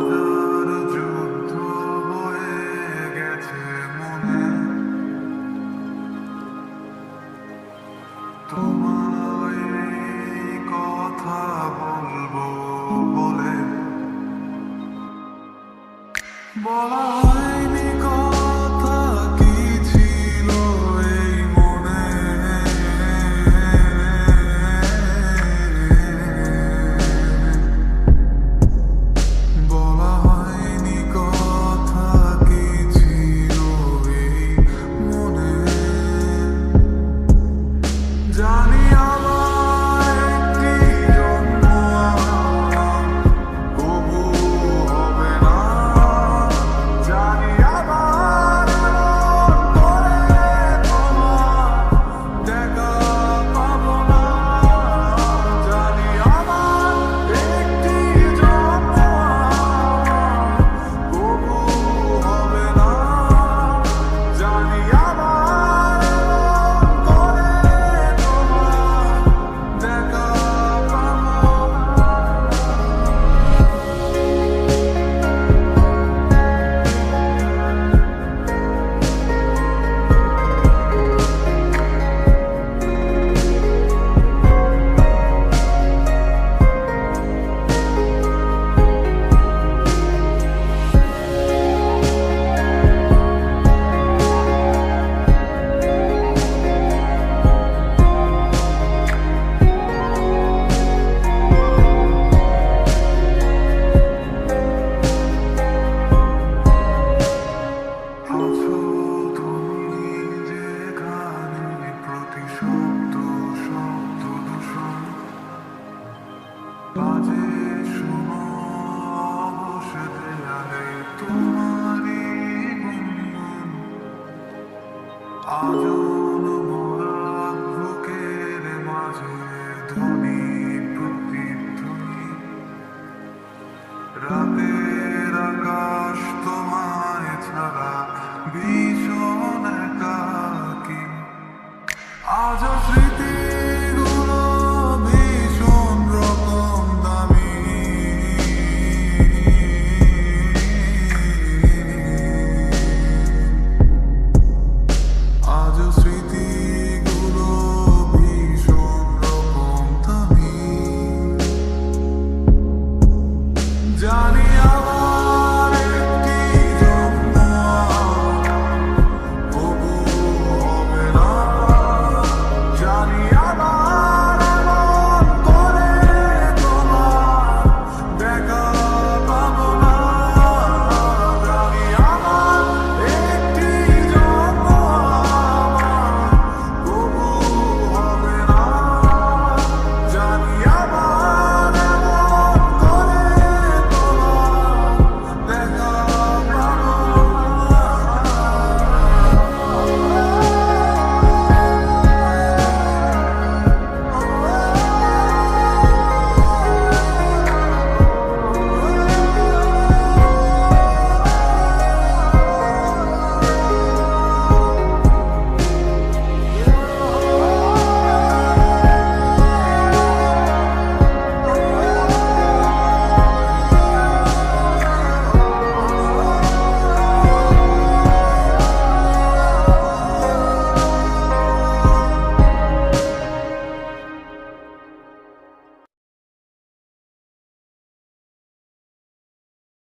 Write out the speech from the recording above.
হাজার যুদ্ধ বয়ে গেছে মনে, তোমায় এই কথা বলবো বলে বলা হয়নি কথা কি ছিল এই মনে। বলা হয়নি কথা কি ছিল এই মনে। জানি আমার একটি জন্ম কবু হবে না। জানি আবার এমন করে তোমার দেখা পাবো না। জানি আমার একটি জন্ম কবু হবে না। জানি আবার এমন করে তোমার দেখা পাবো না। আছো তুমি যেখানে প্রতি শব্দ শব্দ দূষণ বাজে শোনো অবশ্য দেয়ালে তোমারই গুনগুন। আজও মোরা বুকের মাঝে ধ্বনি প্রতিধ্বনি রাতে